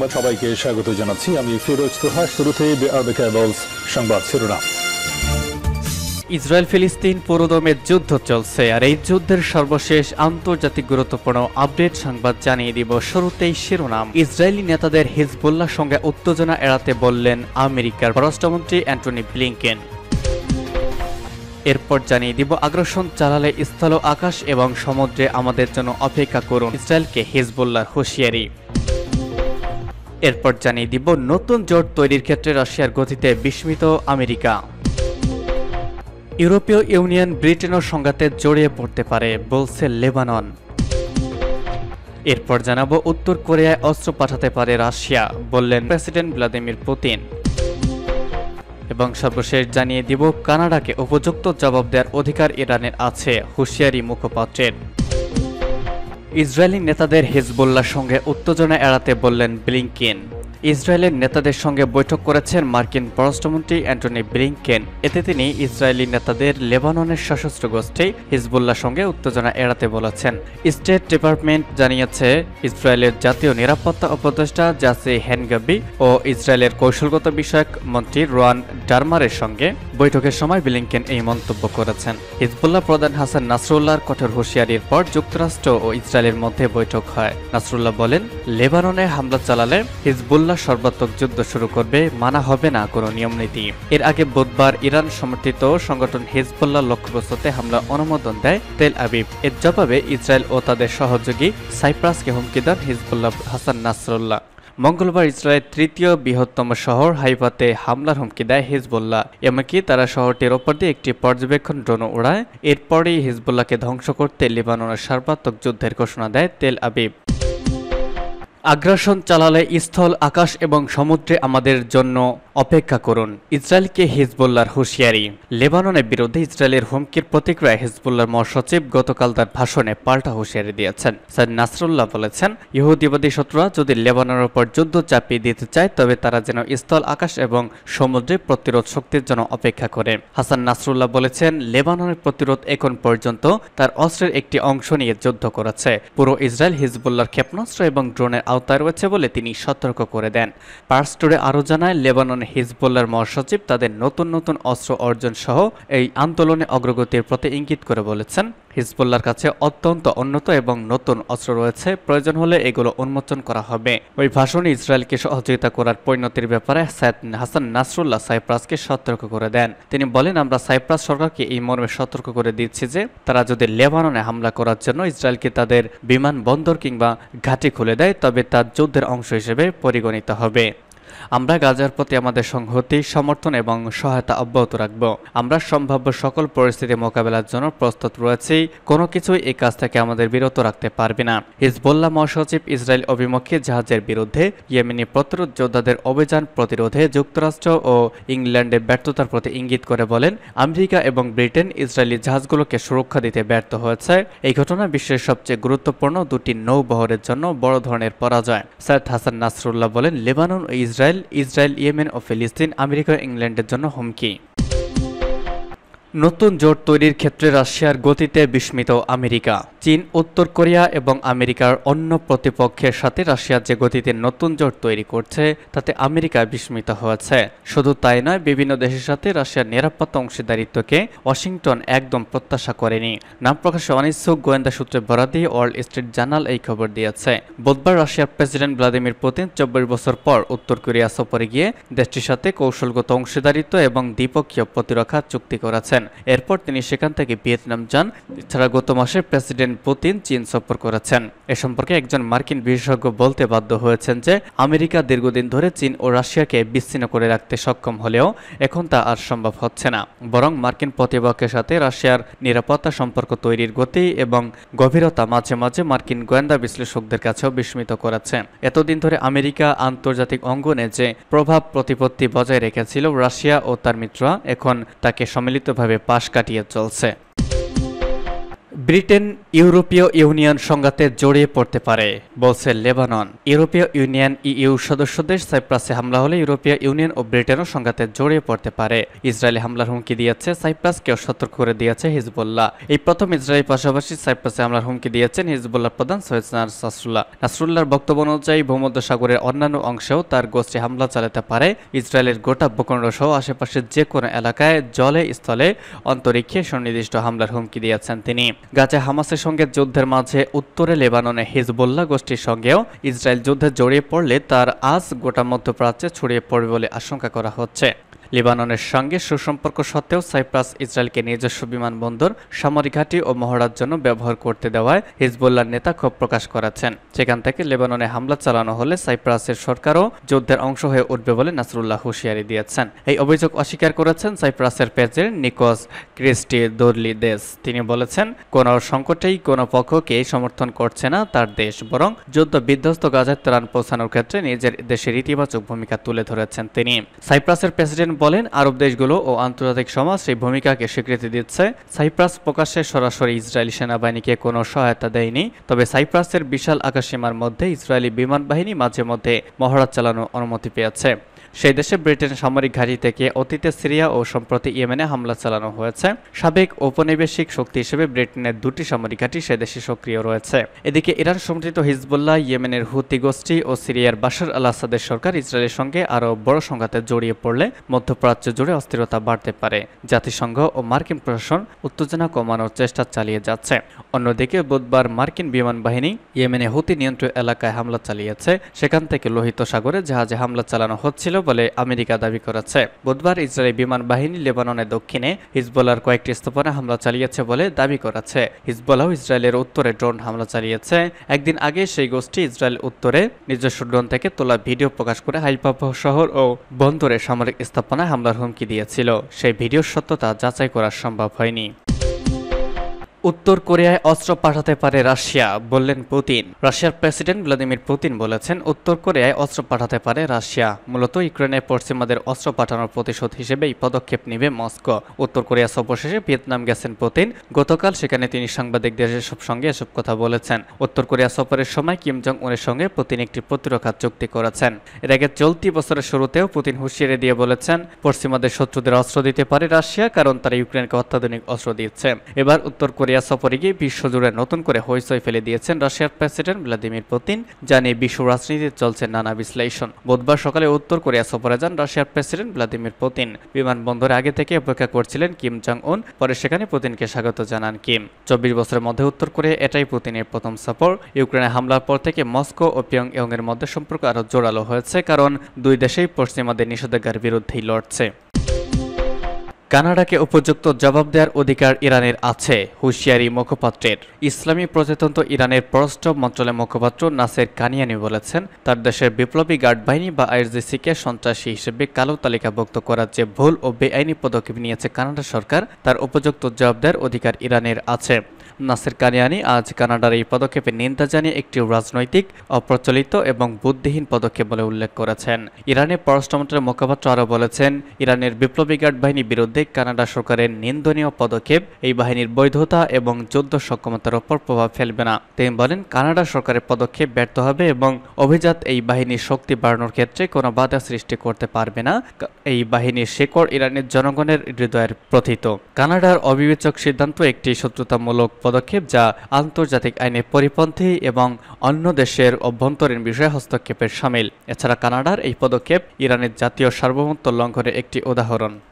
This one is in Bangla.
সংবাদ সবাইকে স্বাগত জানাচ্ছি। আমি ফিরোজ তোহা। শুরুতেই সংবাদ শিরোনাম। ইসরায়েল ফিলিস্তিন পুরোদমে যুদ্ধ চলছে, আর এই যুদ্ধের সর্বশেষ আন্তর্জাতিক গুরুত্বপূর্ণ আপডেট সংবাদ জানিয়ে দিব। শুরুতেই শিরোনাম। ইসরায়েলি নেতাদের হিজবুল্লাহর সঙ্গে উত্তেজনা এড়াতে বললেন আমেরিকার পররাষ্ট্রমন্ত্রী অ্যান্টনি ব্লিংকেন। এরপর জানিয়ে দিব, আগ্রাসন চালালে স্থল, আকাশ এবং সমুদ্রে আমাদের জন্য অপেক্ষা করুন, ইসরায়েলকে হিজবুল্লাহর হুঁশিয়ারি। এরপর জানিয়ে দিব, নতুন জোট তৈরির ক্ষেত্রে রাশিয়ার গতিতে বিস্মিত আমেরিকা। ইউরোপীয় ইউনিয়ন ব্রিটেনের সংঘাতে জড়িয়ে পড়তে পারে বলছে লেবানন। এরপর জানাবো, উত্তর কোরিয়ায় অস্ত্র পাঠাতে পারে রাশিয়া বললেন প্রেসিডেন্ট ভ্লাদিমির পুতিন। এবং সর্বশেষ জানিয়ে দিব, কানাডাকে উপযুক্ত জবাব দেওয়ার অধিকার ইরানের আছে, হুঁশিয়ারি মুখপাত্রের। ইসরায়েলি নেতাদের হিজবুল্লাহর সঙ্গে উত্তেজনা এড়াতে বললেন ব্লিংকেন। ইসরায়েলের নেতাদের সঙ্গে বৈঠক করেছেন মার্কিন পররাষ্ট্রমন্ত্রী অ্যান্টনি ব্লিংকেন। এতে তিনি ইসরায়েলি নেতাদের লেবাননের সশস্ত্র গোষ্ঠী হিজবুল্লাহর সঙ্গে উত্তেজনা এড়াতে বলেছেন। স্টেট ডিপার্টমেন্ট জানিয়েছে, ইসরায়েলের জাতীয় নিরাপত্তা উপদেষ্টা জাসি হেনগাবি ও ইসরায়েলের কৌশলগত বিষয়ক মন্ত্রী রোয়ান ডারমারের সঙ্গে বৈঠকের সময় ব্লিংকেন এই মন্তব্য করেছেন। হিজবুল্লাহ প্রধান হাসান নাসরুল্লাহর কঠোর হুঁশিয়ারির পর যুক্তরাষ্ট্র ও ইসরায়েলের মধ্যে বৈঠক হয়। নাসরুল্লাহ বলেন, লেবাননে হামলা চালালে হিজবুল্লাহ সর্বাত্মক যুদ্ধ শুরু করবে, মানা হবে না কোনো নিয়মনীতি। এর আগে বুধবার ইরান সমর্থিত সংগঠন হিজবুল্লাহ লক্ষ্যবস্তুতে হামলা অনুমোদন দেয় তেল আবিব। এর জবাবে ইসরায়েল ও তাদের সহযোগী সাইপ্রাসকে হুমকি দেন হিজবুল্লাহ হাসান নাসরুল্লাহ। মঙ্গলবার ইসরায়েলের তৃতীয় বৃহত্তম শহর হাইফাতে হামলার হুমকি দেয় হিজবুল্লাহ। এমনকি তারা শহরটির ওপর দিয়ে একটি পর্যবেক্ষণ ড্রোন উড়ায়। এরপরেই হিজবুল্লাহকে ধ্বংস করতে লেবাননের সর্বাত্মক যুদ্ধের ঘোষণা দেয় তেল আবিব। আগ্রাসন চালালে স্থল, আকাশ এবং সমুদ্রে আমাদের জন্য অপেক্ষা করুন, ইসরায়েলকে হিজবুল্লাহর হুঁশিয়ারি। লেবাননের বিরুদ্ধে ইসরায়েলের হুমকির প্রতিক্রিয়ায় হিজবুল্লাহর মহাসচিব গতকাল তার ভাষণে পাল্টা হুঁশিয়ারি দিয়েছেন। সৈয়দ নাসরুল্লাহ বলেছেন, ইহুদিবাদী শত্রুরা যদি লেবাননের উপর যুদ্ধ চাপিয়ে দিতে চায়, তবে তারা যেন স্থল, আকাশ এবং সমুদ্রে প্রতিরোধ শক্তির জন্য অপেক্ষা করে। হাসান নাসরুল্লাহ বলেছেন, লেবাননের প্রতিরোধ এখন পর্যন্ত তার অস্ত্রের একটি অংশ নিয়ে যুদ্ধ করেছে। পুরো ইসরায়েল হিজবুল্লাহর ক্ষেপণাস্ত্র এবং ড্রোনের আওতায় রয়েছে বলে তিনি সতর্ক করে দেন। পার্স টুডে আরও জানায়, লেবাননের হিজবুল্লাহর মহাসচিব তাদের নতুন নতুন অস্ত্র অর্জন সহ এই আন্দোলনে অগ্রগতির প্রতি ইঙ্গিত করে বলেছেন, হিজবুল্লাহর কাছে অত্যন্ত উন্নত এবং নতুন অস্ত্র রয়েছে, প্রয়োজন হলে এগুলো উন্মোচন করা হবে। ওই ভাষণে ইসরায়েলকে সহযোগিতা করার পরিণতির ব্যাপারে সৈয়দ হাসান নাসরুল্লাহ সাইপ্রাসকে সতর্ক করে দেন। তিনি বলেন, আমরা সাইপ্রাস সরকারকে এই মর্মে সতর্ক করে দিচ্ছি যে তারা যদি লেবাননে হামলা করার জন্য ইসরায়েলকে তাদের বিমানবন্দর কিংবা ঘাঁটি খুলে দেয়, তবে তা যুদ্ধের অংশ হিসেবে পরিগণিত হবে। আমরা গাজার প্রতি আমাদের সংহতি, সমর্থন এবং সহায়তা অব্যাহত রাখব। আমরা সম্ভাব্য সকল পরিস্থিতি মোকাবেলার জন্য প্রস্তুত রয়েছি, কোনো কিছুই এই কাজ থেকে আমাদের বিরত রাখতে পারবে না। হিজবুল্লাহ মহাসচিব ইসরায়েল অভিমুখী জাহাজের বিরুদ্ধে ইয়েমেনি প্রতিরোধ যোদ্ধাদের অভিযান প্রতিরোধে যুক্তরাষ্ট্র ও ইংল্যান্ডের ব্যর্থতার প্রতি ইঙ্গিত করে বলেন, আমেরিকা এবং ব্রিটেন ইসরায়েলি জাহাজগুলোকে সুরক্ষা দিতে ব্যর্থ হয়েছে। এই ঘটনা বিশ্বের সবচেয়ে গুরুত্বপূর্ণ দুটি নৌবহরের জন্য বড় ধরনের পরাজয়। সৈয়দ হাসান নাসরুল্লাহ বলেন, লেবানন ও ইসরায়েল, ইয়েমেন ও ফিলিস্তিন, আমেরিকা ও ইংল্যান্ডের জন্য হুমকি। নতুন জোট তৈরির ক্ষেত্রে রাশিয়ার গতিতে বিস্মিত আমেরিকা। চীন, উত্তর কোরিয়া এবং আমেরিকার অন্য প্রতিপক্ষের সাথে রাশিয়া যে গতিতে নতুন জোট তৈরি করছে, তাতে আমেরিকা বিস্মিত হয়েছে। শুধু তাই নয়, বিভিন্ন দেশের সাথে রাশিয়ার নিরাপত্তা অংশীদারিত্বকে ওয়াশিংটন একদম প্রত্যাশা করেনি। নাম প্রকাশে অনিচ্ছুক গোয়েন্দা সূত্রে বরাত দিয়ে ওয়াল স্ট্রিট জার্নাল এই খবর দিয়েছে। বুধবার রাশিয়ার প্রেসিডেন্ট ভ্লাদিমির পুতিন 24 বছর পর উত্তর কোরিয়া সফরে গিয়ে দেশটির সাথে কৌশলগত অংশীদারিত্ব এবং দ্বিপক্ষীয় প্রতিরক্ষা চুক্তি করেছেন। এরপর তিনি সেখান থেকে ভিয়েতনাম যান। এছাড়া গত মাসে প্রেসিডেন্ট পুতিন চীন সফর করেছেন। এ সম্পর্কে একজন মার্কিন বিশেষজ্ঞ বলতে বাধ্য হয়েছেন যে আমেরিকা দীর্ঘদিন ধরে চীন ও রাশিয়াকে বিচ্ছিন্ন করে রাখতে সক্ষম হলেও এখন তা আর সম্ভব হচ্ছে না, বরং মার্কিন প্রতিপক্ষের সাথে রাশিয়ার নিরাপত্তা সম্পর্ক তৈরির গতি এবং গভীরতা মাঝে মাঝে মার্কিন গোয়েন্দা বিশ্লেষকদের কাছেও বিস্মিত করেছে। এতদিন ধরে আমেরিকা আন্তর্জাতিক অঙ্গনে যে প্রভাব প্রতিপত্তি বজায় রেখেছিল, রাশিয়া ও তার মিত্ররা এখন তাকে সম্মিলিতভাবে পাশ কাটিয়ে চলছে। ব্রিটেন ইউরোপীয় ইউনিয়ন সংঘাতে জড়িয়ে পড়তে পারে বলছে লেবানন। ইউরোপীয় ইউনিয়ন ইইউ সদস্য দেশ সাইপ্রাসে হামলা হলে ইউরোপীয় ইউনিয়ন ও ব্রিটেনও সংঘাতে জড়িয়ে পড়তে পারে। ইসরায়েলি হামলার হুমকি দিয়েছে সাইপ্রাসকেও সতর্ক করে দিয়েছে হিজবুল্লাহ। এই প্রথম ইসরায়েলের পাশাপাশি সাইপ্রাসে হামলার হুমকি দিয়েছেন হিজবুল্লাহ প্রধান সৈয়দ নাসরুল্লাহ। নাসরুল্লাহর বক্তব্য অনুযায়ী ভূমধ্যসাগরের অন্যান্য অংশেও তার গোষ্ঠী হামলা চালাতে পারে। ইসরায়েলের গোটা ভূখণ্ড সহ আশেপাশের যে কোনো এলাকায় জলে স্থলে অন্তরিক্ষে সুনির্দিষ্ট হামলার হুমকি দিয়েছেন তিনি। গাজা হামাসের সঙ্গে যুদ্ধের মাঝে উত্তরে লেবাননে হিজবুল্লাহ গোষ্ঠীর সঙ্গেও ইসরায়েল যুদ্ধে জড়িয়ে পড়লে তার আজ গোটা মধ্যপ্রাচ্যে ছড়িয়ে পড়বে বলে আশঙ্কা করা হচ্ছে। লেবাননের সঙ্গে সুসম্পর্ক সত্ত্বেও সাইপ্রাস ইসরায়েলকে নিজস্ব বিমানবন্দর, সামরিক ঘাঁটি ও মহড়ার জন্য ব্যবহার করতে দেওয়ায় হিজবুল্লাহর নেতা ক্ষোভ প্রকাশ করেছেন। সেখান থেকে লেবাননে হামলা চালানো হলে সাইপ্রাসের সরকারও যুদ্ধের অংশ হয়ে উঠবে বলে নাসরুল্লাহ হুঁশিয়ারি দিয়েছেন। এই অভিযোগ অস্বীকার করেছেন সাইপ্রাসের প্রেসিডেন্ট নিকোস ক্রিস্টোদোলিদেস। তিনি বলেছেন, কোনো সংকটেই কোনো পক্ষকে সমর্থন করছে না তার দেশ, বরং যুদ্ধ বিধ্বস্ত গাজায় ত্রাণ পৌঁছানোর ক্ষেত্রে নিজের দেশের ইতিবাচক ভূমিকা তুলে ধরেছেন তিনি। সাইপ্রাসের প্রেসিডেন্ট বলেন, আরব দেশগুলো ও আন্তর্জাতিক সমাজ সেই ভূমিকাকে স্বীকৃতি দিচ্ছে। সাইপ্রাস প্রকাশ্যে সরাসরি ইসরায়েলি সেনাবাহিনীকে কোনো সহায়তা দেয়নি, তবে সাইপ্রাসের বিশাল আকাশসীমার মধ্যে ইসরায়েলি বিমান বাহিনী মাঝে মধ্যে মহড়া চালানোর অনুমতি পেয়েছে। সেই দেশে ব্রিটেন সামরিক ঘাঁটি থেকে অতীতে সিরিয়া ও সম্প্রতি ইয়েমেনে হামলা চালানো হয়েছে। সাবেক ঔপনিবেশিক শক্তি হিসেবে ব্রিটেনের দুটি সামরিক ঘাঁটি সে দেশে সক্রিয় রয়েছে। এদিকে ইরান সমর্থিত হিজবুল্লাহ, ইয়েমেনের হুতি গোষ্ঠী ও সিরিয়ার বাশার আল আসাদের সরকার ইসরায়েলের সঙ্গে আরও বড় সংঘাতে জড়িয়ে পড়লে মধ্যপ্রাচ্য জুড়ে অস্থিরতা বাড়তে পারে। জাতিসংঘ ও মার্কিন প্রশাসন উত্তেজনা কমানোর চেষ্টা চালিয়ে যাচ্ছে। অন্যদিকে বুধবার মার্কিন বিমান বাহিনী ইয়েমেনে হুতি নিয়ন্ত্রিত এলাকায় হামলা চালিয়েছে। সেখান থেকে লোহিত সাগরে জাহাজে হামলা চালানো হচ্ছিল বলে আমেরিকা দাবি করেছে। বুধবার ইসরায়েলি বিমান বাহিনী লেবাননের দক্ষিণে হিজবুল্লাহর কয়েকটি স্থাপনা হামলা চালিয়েছে বলে দাবি করেছে। হিজবুল্লাহ ইসরায়েলের উত্তরে ড্রোন হামলা চালিয়েছে। একদিন আগে সেই গোষ্ঠী ইসরায়েল উত্তরে নিজস্ব ড্রোন থেকে তোলা ভিডিও প্রকাশ করে হাইফা শহর ও বন্দরে সামরিক স্থাপনায় হামলার হুমকি দিয়েছিল। সেই ভিডিওর সত্যতা যাচাই করা সম্ভব হয়নি। উত্তর কোরিয়ায় অস্ত্র পাঠাতে পারে রাশিয়া, বললেন পুতিন। রাশিয়ার প্রেসিডেন্ট ভ্লাদিমির পুতিন বলেছেন, উত্তর কোরিয়ায় অস্ত্র পাঠাতে পারে রাশিয়া। মূলত ইউক্রেনে পশ্চিমাদের অস্ত্র পাঠানোর প্রতিশোধ হিসেবে এই পদক্ষেপ নেবে মস্কো। উত্তর কোরিয়া সফর শেষে ভিয়েতনাম গেছেন পুতিন। গতকাল সেখানে তিনি সাংবাদিকদের সঙ্গে এসব কথা বলেছেন। উত্তর কোরিয়া সফরের সময় কিম জং উনের সঙ্গে পুতিন একটি প্রতিরক্ষা চুক্তি করেছেন। এর আগে চলতি বছরের শুরুতেও পুতিন হুঁশিয়ারি দিয়ে বলেছেন, পশ্চিমাদের শত্রুদের অস্ত্র দিতে পারে রাশিয়া, কারণ তারা ইউক্রেনকে অত্যাধুনিক অস্ত্র দিচ্ছে। এবার উত্তর কোরিয়া সফরে গিয়ে বিশ্বজুড়ে নতুন করে হইচই ফেলে দিয়েছেন রাশিয়ার প্রেসিডেন্ট ভ্লাদিমির পুতিন, যা নিয়ে বিশ্ব রাজনীতিতে চলছে নানা বিশ্লেষণ। বুধবার সকালে উত্তর কোরিয়া সফরে যান রাশিয়ার প্রেসিডেন্ট ভ্লাদিমির পুতিন। বিমানবন্দরে আগে থেকে অপেক্ষা করছিলেন কিম জং উন। পরে সেখানে পুতিনকে স্বাগত জানান কিম। 24 বছরের মধ্যে উত্তর কোরিয়া এটাই পুতিনের প্রথম সফর। ইউক্রেনে হামলার পর থেকে মস্কো ও পিয়ংইয়ং এর মধ্যে সম্পর্ক আরও জোরালো হয়েছে, কারণ দুই দেশেই পশ্চিমাদের নিষেধাজ্ঞার বিরুদ্ধেই লড়ছে। কানাডাকে উপযুক্ত জবাব দেওয়ার অধিকার ইরানের আছে, হুঁশিয়ারি মুখপাত্রের। ইসলামী প্রজাতন্ত্র ইরানের পররাষ্ট্র মন্ত্রণালয়ের মুখপাত্র নাসের কানিয়ানি বলেছেন, তার দেশের বিপ্লবী গার্ড বাহিনী বা আইআরজিসিকে সন্ত্রাসী হিসেবে কালো তালিকাভুক্ত করার যে ভুল ও বেআইনি পদক্ষেপ নিয়েছে কানাডা সরকার, তার উপযুক্ত জবাব দেওয়ার অধিকার ইরানের আছে। নাসের কানিয়ানি আজ কানাডার এই পদক্ষেপে নিন্দা জানিয়ে একটি রাজনৈতিক, অপ্রচলিত এবং বুদ্ধিহীন পদক্ষেপ বলে উল্লেখ করেছেন। ইরানের পররাষ্ট্র মন্ত্রণালয়ের মুখপাত্র আরও বলেছেন, ইরানের বিপ্লবী গার্ড বাহিনীর বিরুদ্ধে কানাডা সরকারের নিন্দনীয় পদক্ষেপ এই বাহিনীর বৈধতা এবং যুদ্ধ সক্ষমতার ওপর প্রভাব ফেলবে না। তিনি বলেন, কানাডা সরকারের পদক্ষেপ ব্যর্থ হবে এবং অভিজাত এই বাহিনীর শক্তি বাড়ানোর ক্ষেত্রে কোনো বাধা সৃষ্টি করতে পারবে না। এই বাহিনীর শেকড় ইরানের জনগণের হৃদয়ের প্রথিত। কানাডার অবিবেচক সিদ্ধান্ত একটি শত্রুতামূলক পদক্ষেপ, যা আন্তর্জাতিক আইনের পরিপন্থী এবং অন্য দেশের অভ্যন্তরীণ বিষয়ে হস্তক্ষেপের শামিল। এছাড়া কানাডার এই পদক্ষেপ ইরানের জাতীয় সার্বভৌমত্ব লঙ্ঘনের একটি উদাহরণ।